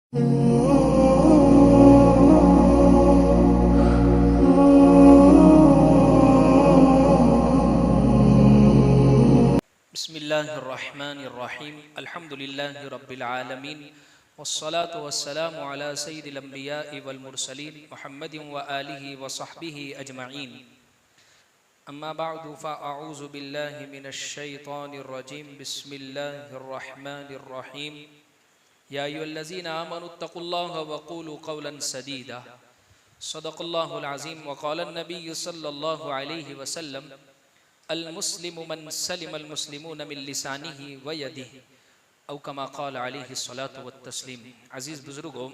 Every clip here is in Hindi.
बिस्मिल्लाहिर्रहमानिर्रहीम अल्हम्दुलिल्लाहि रब्बिल आलमीन वस्सलातु वस्सलामु अला सय्यिदिल अंबिया'i वल मुरसलीन मुहम्मदिन व आलिहि व सहबिहि अजमईन अम्मा बअदु फ़अऊज़ु बिल्लाहि मिनश शैतानिर रजीम बिस्मिल्लाहिर्रहमानिर्रहीम या अय्युहल्लज़ीना आमनुत्तक़ुल्लाहा व क़ूलू क़ौलन सदीदा सदक़ल्लाहुल अज़ीम व क़ाला नबिय्यु सल्लल्लाहु अलैहि वसल्लम अल मुस्लिमु मन सलिमल मुस्लिमून मिन लिसानिही व यदिही औ कमा क़ाल अलैहि सलातु व तस्लीम। अज़ीज़ बुज़ुर्गों,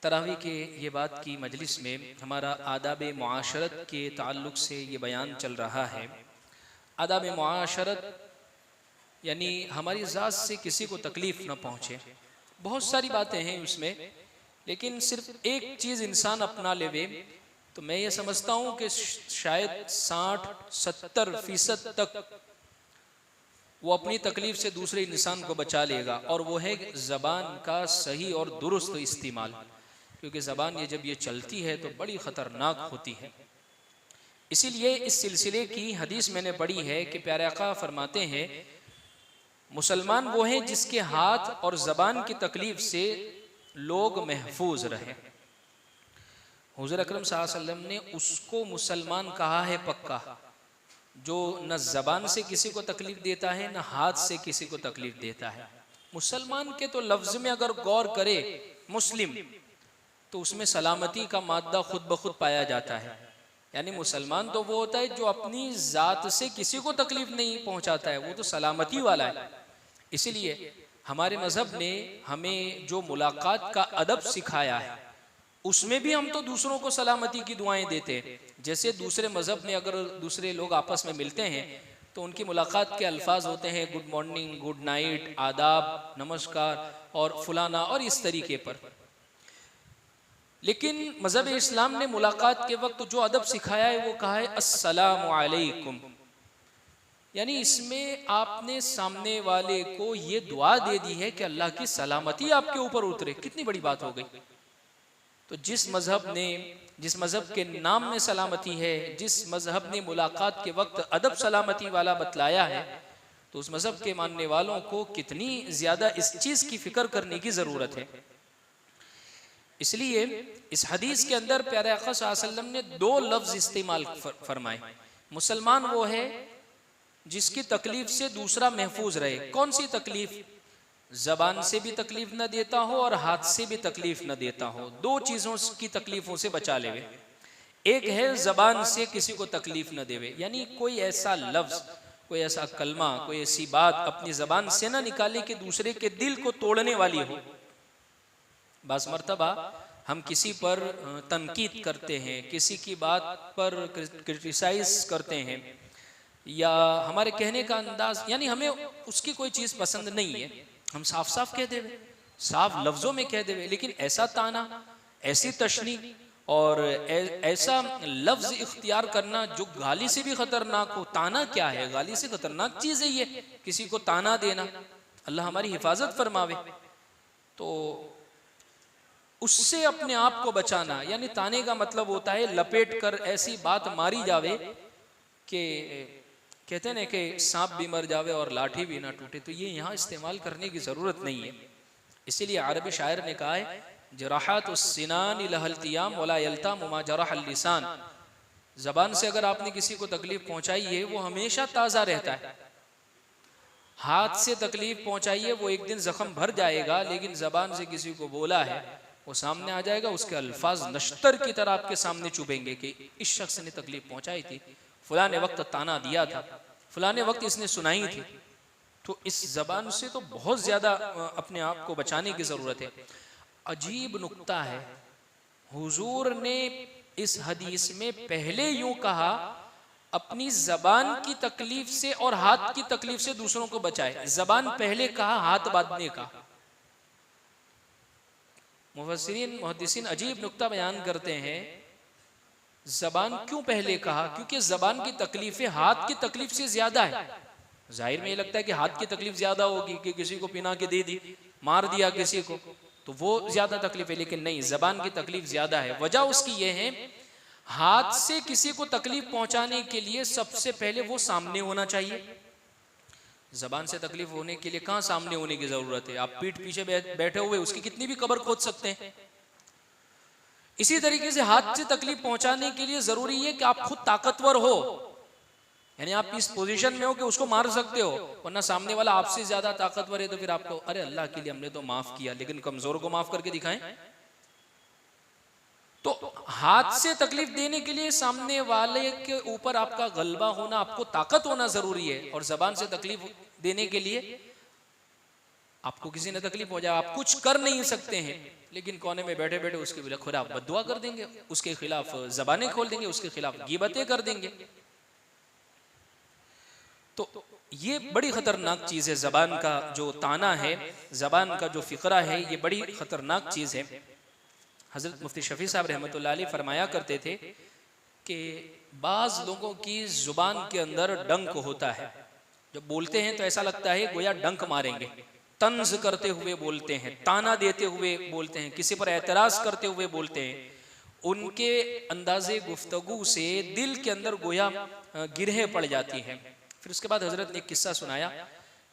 तरावी के ये बात की मजलिस में हमारा आदाब मुआशरत के ताल्लुक़ से ये बयान चल रहा है। आदाब मुआशरत यानी हमारी ज़ात से किसी को तकलीफ़ न पहुँचे। बहुत सारी बातें हैं उसमें, लेकिन सिर्फ एक चीज़ इंसान अपना लेवे तो मैं ये समझता हूँ कि शायद 60-70% तक वो अपनी तकलीफ से दूसरे इंसान को बचा लेगा, और वो है ज़बान का सही और दुरुस्त इस्तेमाल। क्योंकि ज़बान ये जब ये चलती है तो बड़ी ख़तरनाक होती है। इसीलिए इस सिलसिले की हदीस मैंने पढ़ी है कि प्यारे आका फरमाते हैं, मुसलमान वो हैं जिसके हाथ और ज़बान की तकलीफ से लोग महफूज रहें। हुज़ूर अकरम सल्लल्लाहु अलैहि वसल्लम ने उसको मुसलमान कहा है पक्का, जो न ज़बान से किसी को तकलीफ़ देता है न हाथ से किसी को तकलीफ़ देता है। मुसलमान के तो लफ्ज़ में अगर गौर करे मुस्लिम, तो उसमें सलामती का मादा खुद ब खुद पाया जाता है। यानी मुसलमान तो वो होता है जो अपनी ज़ात से किसी को तकलीफ़ नहीं पहुँचाता है, वो तो सलामती वाला है। इसीलिए हमारे मज़हब ने हमें जो मुलाकात का अदब सिखाया है, उसमें भी हम तो दूसरों को सलामती की दुआएं देते हैं। जैसे दूसरे मज़हब में अगर दूसरे लोग आपस में मिलते हैं तो उनकी मुलाकात के अल्फाज होते हैं गुड मॉर्निंग, गुड नाइट, आदाब, नमस्कार और फुलाना और इस तरीके पर। लेकिन मज़हब इस्लाम ने मुलाकात के वक्त जो अदब सिखाया है वो कहा है अस्सलामु अलैकुम। यानी इसमें आपने सामने वाले को ये दुआ दे दी है कि अल्लाह की सलामती आपके ऊपर उतरे। कितनी बड़ी बात हो गई। तो जिस मज़हब के नाम में सलामती है, जिस मज़हब ने मुलाकात के वक्त अदब सलामती वाला बतलाया है, तो उस मज़हब के मानने वालों को कितनी ज़्यादा इस चीज़ की फ़िक्र करने की ज़रूरत है। इसलिए इस हदीस के अंदर प्यारे आका सल्लल्लाहु अलैहि वसल्लम ने 2 लफ्ज़ इस्तेमाल फरमाए। मुसलमान वो है जिसकी तकलीफ़ से दूसरा महफूज रहे। कौन सी तकलीफ़? ज़बान से भी तकलीफ न देता हो और हाथ से भी तकलीफ न देता हो। 2 चीज़ों की तकलीफ़ों से बचा लेवे। एक है ज़बान से किसी को तकलीफ न देवे, यानी कोई ऐसा लफ्ज़, कोई ऐसा कलमा, कोई ऐसी बात अपनी ज़बान से ना निकाले कि दूसरे के दिल को तोड़ने वाली हो। बस मर्तबा हम किसी पर तनकीद करते हैं, किसी की बात पर क्रिटिसाइज़ करते हैं, या हमारे कहने का अंदाज, यानी हमें उसकी कोई चीज़ पसंद नहीं है, हम साफ साफ कह देवे, साफ लफ्ज़ों में कह देवे। लेकिन ऐसा ताना, ऐसी तशनी और ऐसा लफ्ज़ इख्तियार करना जो गाली से भी ख़तरनाक हो। ताना क्या है? गाली से ख़तरनाक चीज़ है ये, किसी को ताना देना। अल्लाह हमारी हिफाजत फरमावे। तो उससे अपने आप को बचाना, यानी ताने का मतलब होता है लपेट कर ऐसी बात मारी जावे कि कहते हैं ना कि सांप भी मर जावे और लाठी भी ना टूटे। तो ये यहाँ इस्तेमाल करने की ज़रूरत नहीं है। इसीलिए अरबी शायर ने कहा है जराहतुस्सिनान लहल्तियाम वला यल्ताम मा जरहल लिसान। ज़बान से अगर आपने किसी को तकलीफ पहुँचाई है वो हमेशा ताज़ा रहता है। हाथ से तकलीफ पहुँचाई है वो एक दिन ज़ख्म भर जाएगा, लेकिन ज़बान से किसी को बोला है वो सामने आ जाएगा, उसके अल्फाज नश्तर की तरह आपके सामने चुभेंगे कि इस शख्स ने तकलीफ पहुँचाई थी, फलाने वक्त ताना दिया था, फलाने वक्त इसने सुनाई थी। तो इस ज़बान से तो बहुत ज़्यादा अपने आप को बचाने की ज़रूरत है। अजीब नुक्ता है, हुजूर ने इस हदीस में पहले यूं कहा अपनी ज़बान की तकलीफ से और हाथ की तकलीफ से दूसरों को बचाए। ज़बान पहले कहा, हाथ बाद में कहा। मुफस्सिरीन मुहद्दिसीन अजीब नुक्ता बयान करते हैं, ज़बान क्यों पहले कहा? क्योंकि ज़बान की तकलीफ़ें हाथ की तकलीफ से ज़्यादा है। जाहिर में ये लगता है कि हाथ की तकलीफ ज्यादा होगी कि किसी को पिना के दे दी, मार दिया किसी को, तो वो ज्यादा तकलीफ है। लेकिन नहीं, जबान की तकलीफ ज्यादा है। वजह उसकी ये है, हाथ से किसी को तकलीफ पहुंचाने के लिए सबसे पहले वो सामने होना चाहिए। जबान से तकलीफ होने के लिए कहां सामने होने की जरूरत है? आप पीठ पीछे बैठे हुए उसकी कितनी भी कब्र खोद सकते हैं। इसी तरीके से हाथ से तकलीफ पहुंचाने के लिए जरूरी है कि आप खुद ताकतवर हो, यानी आप इस पोजीशन में हो कि उसको मार सकते हो। वरना सामने वाला आपसे ज्यादा ताकतवर है तो फिर आपको, अरे अल्लाह के लिए हमने तो माफ किया, लेकिन कमजोर को माफ करके दिखाएं। तो हाथ से तकलीफ देने के लिए सामने वाले के ऊपर आपका गलबा होना, आपको ताकत होना जरूरी है। और जबान से तकलीफ देने के लिए आपको किसी ने तकलीफ हो जाए, आप कुछ कर नहीं सकते हैं, लेकिन कोने में बैठे बैठे उसके खिलाफ बद्दुआ कर देंगे, उसके खिलाफ जबानें खोल देंगे, उसके खिलाफ गिबतें कर देंगे। तो ये बड़ी खतरनाक चीज है। जबान का जो ताना है, जबान का जो फिक्रा है, ये बड़ी खतरनाक चीज है। हजरत मुफ्ती शफी साहब रहमतुल्लाह अलैह फरमाया करते थे कि बाज लोगों की जुबान के अंदर डंक होता है। जब बोलते हैं तो ऐसा लगता है गोया डंक मारेंगे, तंज करते हुए बोलते हैं, ताना देते हुए बोलते हैं, किसी पर एतराज करते हुए बोलते हैं। उनके अंदाजे गुफ्तगू से दिल के अंदर गोया गिरहें पड़ जाती हैं। फिर उसके बाद हजरत ने एक किस्सा सुनाया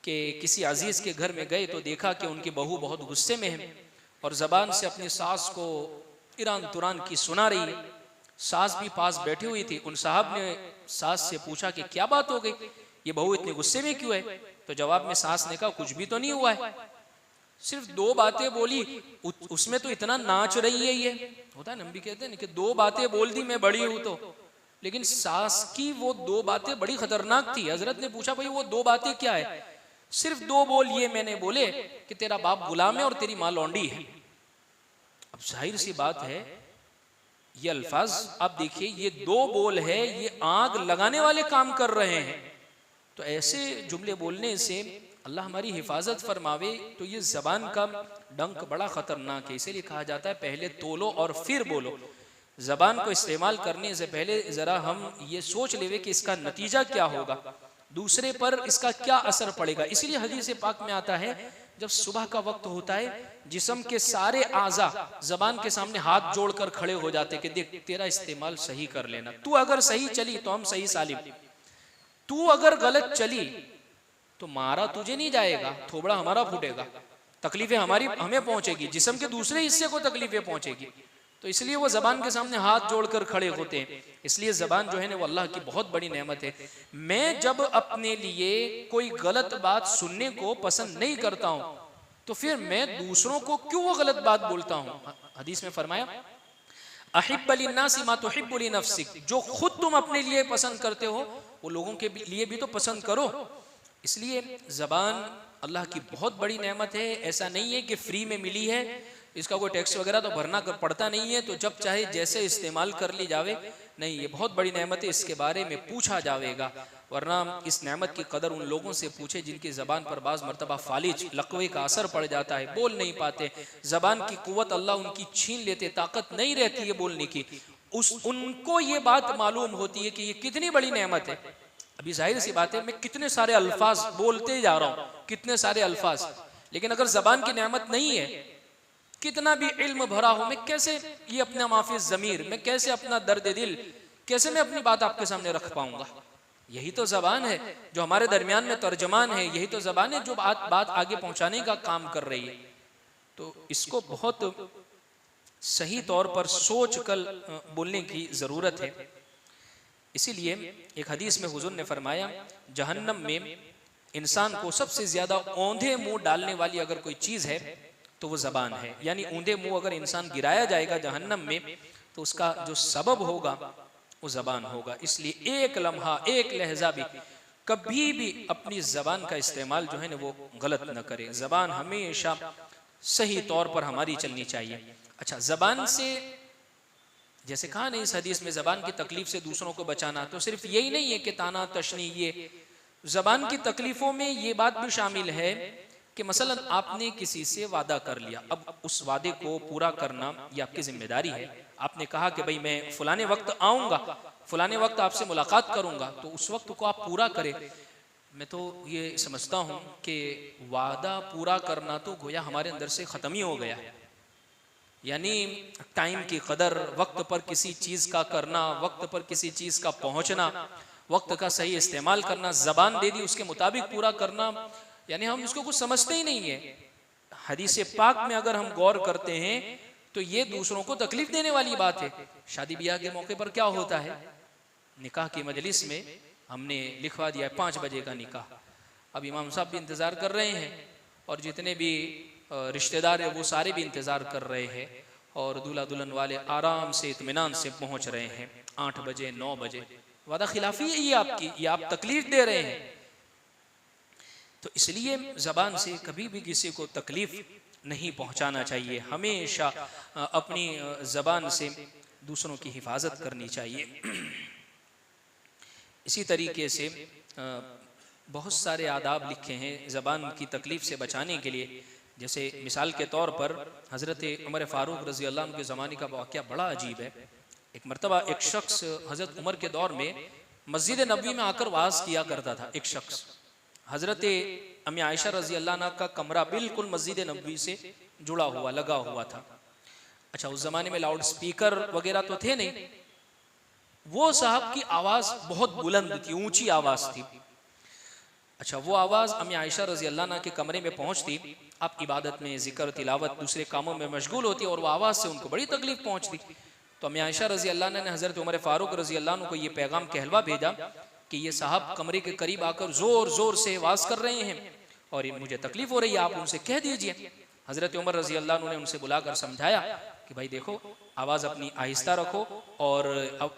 कि किसी अजीज के घर में गए तो देखा कि उनकी बहू बहुत गुस्से में है और जबान से अपनी सास को ईरान तुरान की सुना रही है। सास भी पास बैठी हुई थी। उन साहब ने सास से पूछा कि क्या बात हो गई, ये बहू इतने गुस्से में क्यों है? तो जवाब में सास ने कहा कुछ भी तो नहीं हुआ है, सिर्फ दो बातें बोली, उसमें तो इतना नाच रही है। ये होता है ना, हम भी कहते हैं कि दो बातें बोल दी मैं बड़ी हूं तो, लेकिन सास की वो दो बातें बड़ी खतरनाक थी। हजरत ने पूछा भाई वो दो बातें क्या है? सिर्फ दो बोल ये मैंने बोले कि तेरा बाप गुलाम है और तेरी माँ लौंडी है। अब जाहिर सी बात है, ये अल्फाज आप देखिए, ये दो बोल है, ये आग लगाने वाले काम कर रहे हैं। तो ऐसे जुमले बोलने से अल्लाह हमारी हिफाजत फरमावे। तो ये जबान का डंक बड़ा खतरनाक है। इसीलिए कहा जाता है पहले तोलो और फिर बोलो। जबान को इस्तेमाल करने से पहले जरा हम ये सोच लेवे कि इसका नतीजा क्या होगा, दूसरे पर इसका क्या असर पड़ेगा। इसीलिए हदीस पाक में आता है जब सुबह का वक्त होता है, जिस्म के सारे आज़ा जबान के सामने हाथ जोड़कर खड़े हो जाते कि देख तेरा इस्तेमाल सही कर लेना, तू अगर सही चली तो हम सही सालिम, तू अगर गलत चली तो मारा तुझे नहीं जाएगा, थोबड़ा हमारा फूटेगा, तकलीफें हमारी हमें पहुंचेगी, जिस्म के दूसरे हिस्से को तकलीफें पहुंचेगी। तो इसलिए वो जबान के सामने हाथ जोड़कर खड़े होते हैं। इसलिए जबान जो है ना वो अल्लाह की बहुत बड़ी नेमत है। मैं जब अपने लिए कोई गलत बात सुनने को पसंद नहीं करता हूं तो फिर मैं दूसरों को क्यों वो गलत बात बोलता हूं? हदीस में फरमाया अहिब्ब लिन्नासी मा तुहिब्बु लिनफ्सिक, जो खुद तुम अपने लिए पसंद करते हो वो लोगों के लिए भी तो पसंद करो। इसलिए जबान अल्लाह की बहुत बड़ी नेमत है। ऐसा नहीं है कि फ्री में मिली है, इसका कोई टैक्स वगैरह तो भरना पड़ता नहीं है, तो जब चाहे जैसे इस्तेमाल कर ली जावे। नहीं, ये बहुत बड़ी नेमत है, इसके बारे में पूछा जाएगा। वरना इस नेमत की कदर उन लोगों से पूछे जिनकी ज़बान पर बाज़ मरतबा फालिज लकवे का असर पड़ जाता है, बोल नहीं पाते, ज़बान की कुव्वत अल्लाह उनकी छीन लेते, ताकत नहीं रहती है बोलने की। उनको ये बात मालूम होती है कि ये कितनी बड़ी नेमत है। अभी जाहिर सी बात है, मैं कितने सारे अल्फाज बोलते जा रहा हूँ, कितने सारे अल्फाज, लेकिन अगर ज़बान की नेमत नहीं है, कितना भी इल्म भरा हो, मैं कैसे ये अपना माफिज ज़मीर, मैं कैसे अपना दर्द दिल, कैसे मैं अपनी बात आपके सामने रख पाऊंगा? यही तो ज़बान है जो हमारे दरमियान में तर्जमान है, यही तो ज़बान है जो बात आगे पहुंचाने का काम कर रही है। तो इसको बहुत सही तौर पर सोच कर बोलने की ज़रूरत है। इसीलिए एक हदीस में हुज़ूर ने फरमाया, जहन्नम में इंसान को सबसे ज्यादा औंधे मुंह डालने वाली अगर कोई चीज़ है तो वो ज़बान है। यानी ऊंधे मुंह अगर इंसान गिराया जाएगा जहन्नम में तो उसका जो सबब होगा वो ज़बान होगा। इसलिए एक लम्हा, एक लहजा भी कभी भी अपनी ज़बान का इस्तेमाल जो है ना वो गलत न करे। ज़बान हमेशा सही तौर पर हमारी चलनी चाहिए। अच्छा, ज़बान से जैसे कहा ना इस हदीस में ज़बान की तकलीफ से दूसरों को बचाना, तो सिर्फ यही नहीं है कि ताना तशनी, ये ज़बान की तकलीफ़ों में ये बात भी शामिल है कि मसलन आपने किसी से वादा कर लिया, अब उस वादे को पूरा करना ये आपकी जिम्मेदारी है। आपने कहा कि भाई मैं फलाने वक्त आऊँगा, फलाने वक्त आपसे मुलाकात करूँगा, तो उस वक्त को आप पूरा करें। मैं तो ये समझता हूँ कि वादा पूरा करना तो गोया हमारे अंदर से ख़त्म ही हो गया है। यानी टाइम की कदर, वक्त पर किसी चीज़ का करना, वक्त पर किसी चीज़ का पहुँचना, वक्त का सही इस्तेमाल करना, ज़बान दे दी उसके मुताबिक पूरा करना, यानी हम इसको कुछ समझते ही नहीं है। हदीस पाक में अगर हम गौर करते हैं तो ये दूसरों को तकलीफ देने वाली बात है। शादी ब्याह के मौके पर क्या होता है, निकाह की मजलिस में हमने लिखवा दिया है 5 बजे का निकाह। अब इमाम साहब भी इंतज़ार कर रहे हैं और जितने भी रिश्तेदार है वो सारे भी इंतज़ार कर रहे हैं, और दूल्हा दुल्हन वाले आराम से इत्मीनान से पहुंच रहे हैं 8 बजे 9 बजे। वादा खिलाफी है ये आपकी, ये आप तकलीफ दे रहे हैं। तो इसलिए ज़बान से कभी भी किसी को तकलीफ नहीं पहुंचाना चाहिए। हमेशा अपनी ज़बान से दूसरों की हिफाजत करनी चाहिए। इसी तरीके से बहुत सारे आदाब लिखे हैं ज़बान की तकलीफ़ से बचाने के लिए। जैसे मिसाल के तौर पर हज़रत उमर फ़ारूक रज़ी अल्लाह अन्हु के ज़माने का वाक़या बड़ा अजीब है। एक मरतबा एक शख्स हज़रत उमर के दौर में मस्जिद नबवी में आकर वाज़ किया करता था। एक शख्स, हज़रत अम्मी आयशा रज़ी अल्लाह अन्हा का कमरा बिल्कुल मस्जिद नबवी से जुड़ा हुआ, लगा हुआ था। अच्छा, उस ज़माने में लाउड स्पीकर वगैरह तो थे नहीं। वो साहब की आवाज़ बहुत बुलंद थी, ऊंची आवाज़ थी। अच्छा, वो आवाज़ अम्मी आयशा रज़ी अल्लाह अन्हा के कमरे में पहुंचती। आप इबादत में, ज़िक्र, तिलावत, दूसरे कामों में मशगूल होती और वो आवाज़ से उनको बड़ी तकलीफ पहुंचती। तो अम्मी आयशा रज़ी अल्लाह अन्हा ने हज़रत उमर फ़ारूक रज़ी अल्लाह अन्हु को ये पैगाम कहलवा भेजा कि ये साहब कमरे के करीब आकर ज़ोर ज़ोर से आवाज़ कर रहे हैं और मुझे तकलीफ हो रही है, आप उनसे कह दीजिए। हज़रत उमर रज़ी अल्लाह अन्हु ने उनसे बुलाकर समझाया कि भाई देखो, आवाज़ अपनी आहिस्ता रखो और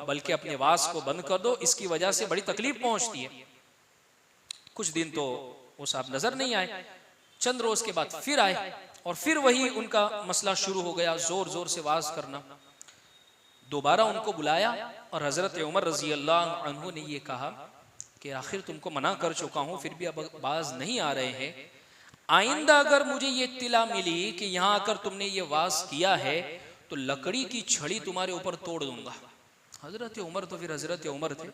बल्कि अपने आवाज़ को बंद कर दो, इसकी वजह से बड़ी तकलीफ पहुंचती है। कुछ दिन तो वो साहब नजर नहीं आए। चंद रोज के बाद फिर आए और फिर वही उनका मसला शुरू हो गया, जोर जोर से आवाज करना। दोबारा उनको बुलाया और हजरत उमर रजी अल्लाह अन्हु ने ये कहा कि आखिर तुमको मना कर चुका हूं, फिर भी अब बाज नहीं आ रहे हैं। आइंदा अगर मुझे ये इत्तिला मिली कि यहाँ आकर तुमने ये वाज किया है तो लकड़ी की छड़ी तुम्हारे ऊपर तोड़ दूंगा। हजरत उमर तो फिर हजरत उमर थे।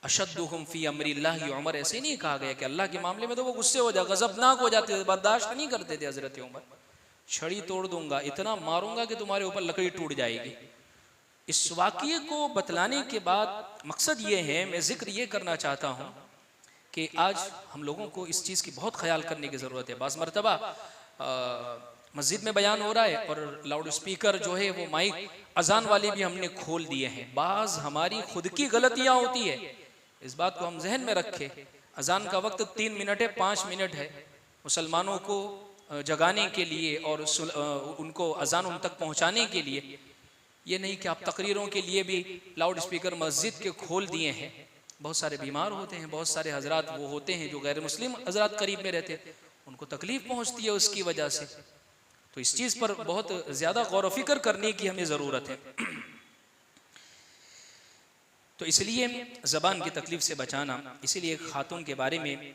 अशद्दुहुम फी अम्रिल्लाह, उमर ऐसे नहीं कहा गया कि अल्लाह के मामले में तो वो गुस्से हो जाए, गजबनाक हो जाते थे, बर्दाश्त नहीं करते थे हजरत उमर। छड़ी तोड़ दूंगा, इतना मारूंगा कि तुम्हारे ऊपर लकड़ी टूट जाएगी। इस वाक़ये को बतलाने के बाद मकसद ये है, मैं जिक्र ये करना चाहता हूँ कि आज हम लोगों को इस चीज़ की बहुत ख्याल करने की ज़रूरत है। बाज़ मरतबा मस्जिद में बयान हो रहा है और लाउड स्पीकर जो है वो माइक अजान वाले भी हमने खोल दिए हैं। बाज़ हमारी खुद की गलतियाँ होती है, इस बात को हम जहन में रखें। अजान का वक्त 3 मिनट है, 5 मिनट है। मुसलमानों को जगाने के लिए और उनको अजान उन तक पहुँचाने के लिए, ये नहीं कि आप तकरीरों के लिए भी लाउड स्पीकर मस्जिद के खोल दिए हैं। बहुत सारे बीमार होते हैं, बहुत सारे हजरात वो होते हैं जो गैर मुस्लिम हजरात करीब में रहते हैं, उनको तकलीफ पहुँचती है उसकी वजह से। तो इस चीज़ पर बहुत ज़्यादा गौर व फिक्र करने की हमें ज़रूरत है। तो इसलिए ज़बान की तकलीफ से बचाना, इसीलिए एक खातून के बारे में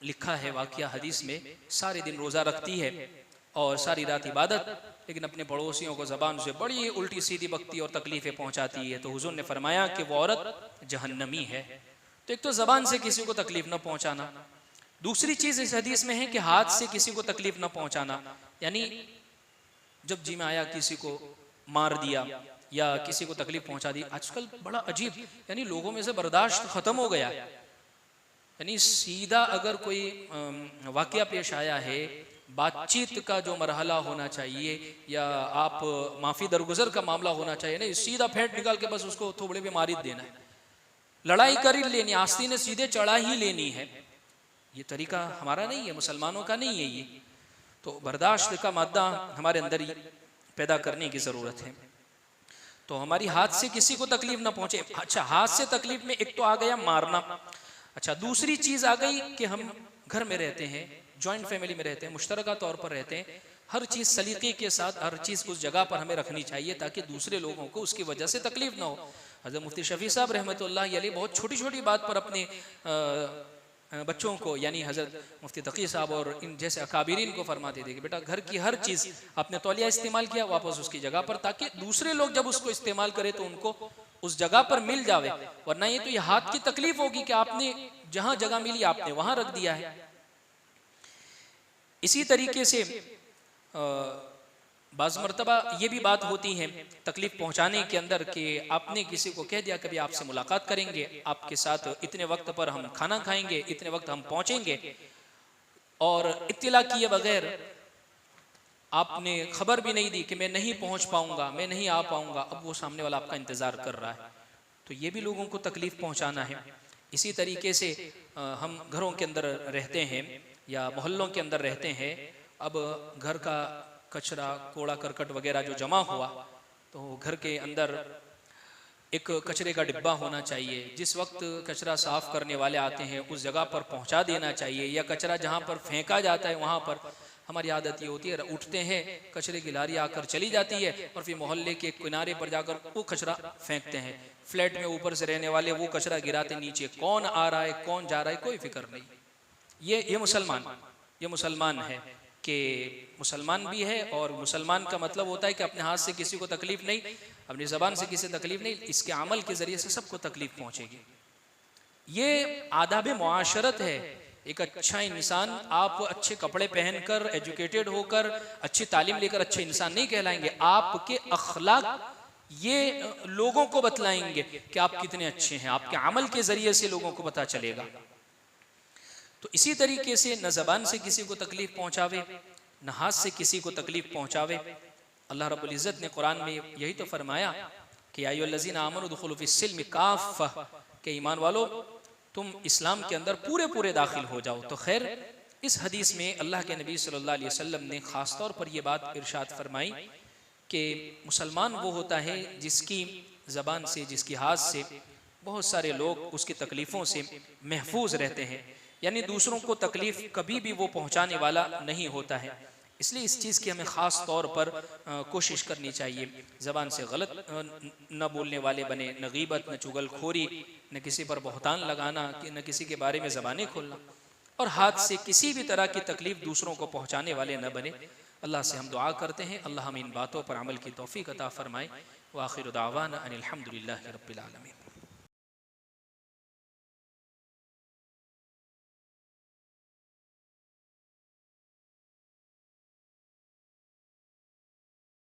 लिखा है वाक़या हदीस में, सारे दिन रोज़ा रखती है और सारी रात इबादत, लेकिन अपने पड़ोसियों को ज़बान से बड़ी उल्टी सीधी बकती और तकलीफ़ें पहुँचाती है। तो हुज़ूर ने फरमाया कि वो औरत जहन्नमी है। तो एक तो ज़बान से किसी को तकलीफ़ न पहुँचाना, दूसरी चीज़ इस हदीस में है कि हाथ से किसी को तकलीफ़ न पहुँचाना। यानी जब जी में आया किसी को मार दिया या किसी को तकलीफ पहुंचा दी। आजकल बड़ा अजीब, यानी लोगों में से बर्दाश्त खत्म हो गया। यानी सीधा अगर कोई वाकया पेश आया है, बातचीत का जो मरहला होना चाहिए या आप माफ़ी दरगुजर का मामला होना चाहिए, नहीं सीधा फेंट निकाल के बस उसको थोबड़े पे मार देना है, लड़ाई कर ही लेनी, आस्तीन ने सीधे चढ़ा ही लेनी है। ये तरीका हमारा नहीं है, मुसलमानों का नहीं है ये। तो बर्दाश्त का मादा हमारे अंदर ही पैदा करने की ज़रूरत है। तो हमारी हाथ से किसी को तकलीफ ना पहुंचे। अच्छा, हाथ से तकलीफ में एक तो आ गया मारना। अच्छा, दूसरी चीज आ गई कि हम घर में रहते हैं, जॉइंट फैमिली में रहते हैं, मुश्तरका तौर पर रहते हैं, हर चीज सलीके के साथ हर चीज उस जगह पर हमें रखनी चाहिए ताकि दूसरे लोगों को उसकी वजह से तकलीफ ना हो। हज़रत मुफ्ती शफी साहब रहमतुल्लाह अलैह बहुत छोटी छोटी बात पर अपने बच्चों को, यानी हज़रत मुफ्ती तकी साहब और इन जैसे अकाबिरीन को फरमाते थे कि बेटा घर की हर चीज़ आपने तौलिया इस्तेमाल किया, वापस उसकी जगह पर, ताकि दूसरे लोग जब उसको इस्तेमाल करें तो उनको उस जगह पर मिल जावे, वरना ये तो ये हाथ की तकलीफ होगी कि आपने जहां जगह मिली आपने वहां रख दिया है। इसी तरीके से बाज़ मरतबा ये भी बात होती है तकलीफ पहुंचाने के अंदर कि आपने किसी को कह दिया कभी आपसे मुलाकात करेंगे, आपके साथ इतने वक्त पर हम खाना खाएंगे, इतने वक्त हम पहुंचेंगे, और इत्तिला किए बगैर आपने खबर भी नहीं दी कि मैं नहीं पहुंच पाऊंगा, मैं नहीं आ पाऊंगा। अब वो सामने वाला आपका इंतजार कर रहा है, तो ये भी लोगों को तकलीफ पहुंचाना है। इसी तरीके से हम घरों के अंदर रहते हैं या मोहल्लों के अंदर रहते हैं, अब घर का कचरा कूड़ा करकट वगैरह जो जमा हुआ, तो घर के अंदर एक कचरे का डिब्बा होना चाहिए। जिस वक्त कचरा साफ करने वाले आते हैं उस जगह पर पहुंचा देना चाहिए, या कचरा जहां पर फेंका जाता है वहां पर, हमारी आदत ये होती है उठते हैं, कचरे की लारी आकर चली जाती है और फिर मोहल्ले के किनारे पर जाकर वो कचरा फेंकते हैं। फ्लैट में ऊपर से रहने वाले वो कचरा गिराते नीचे, कौन आ रहा है कौन जा रहा है कोई फिक्र नहीं। ये मुसलमान है कि मुसलमान भी है, और मुसलमान का मतलब होता है कि अपने हाथ से किसी को तकलीफ नहीं, अपनी ज़बान से किसी तकलीफ नहीं, इसके अमल के ज़रिए से सबको तकलीफ पहुंचेगी। ये आदाब मुआशरत है। एक अच्छा इंसान, आप अच्छे कपड़े पहनकर, एजुकेटेड होकर, अच्छी तालीम लेकर अच्छे इंसान नहीं कहलाएंगे, आपके अखलाक ये लोगों को बतलाएंगे कि आप कितने अच्छे हैं, आपके अमल के ज़रिए से लोगों को पता चलेगा। तो इसी तरीके से न ज़बान से किसी को तकलीफ पहुंचावे, न हाथ से किसी को तकलीफ पहुंचावे। अल्लाह रब्बुल इज़्ज़त ने कुरान में यही तो फरमाया कि या अय्युहल्लज़ीना आमनू उदखुलू फ़िस्सिल्मि काफ़्फ़ा, के ईमान वालो तुम इस्लाम के अंदर पूरे पूरे दाखिल हो जाओ। तो खैर इस हदीस में अल्लाह के नबी सल्लल्लाहु अलैहि वसल्लम ने ख़ास तौर पर यह बात इरशाद फरमाई कि मुसलमान वो होता है जिसकी ज़बान से, जिसकी हाथ से बहुत सारे लोग उसकी तकलीफ़ों से महफूज रहते हैं, यानी दूसरों को तकलीफ़ कभी भी वो पहुँचाने वाला नहीं होता है। इसलिए इस चीज़ की हमें ख़ास तौर पर कोशिश करनी चाहिए, ज़बान से गलत न बोलने वाले बने, न गीबत, न चुगलखोरी, न किसी पर बहतान लगाना, न किसी के बारे में ज़बानें खोलना, और हाथ से किसी भी तरह की तकलीफ़ दूसरों को पहुँचाने वाले न बने। अल्लाह से हम दुआ करते हैं अल्लाह हमें इन बातों पर अमल की तौफ़ीक़ अता फ़रमाए। व आखिर दावाना अनिल हम्दुलिल्लाहि रब्बिल आलमीन।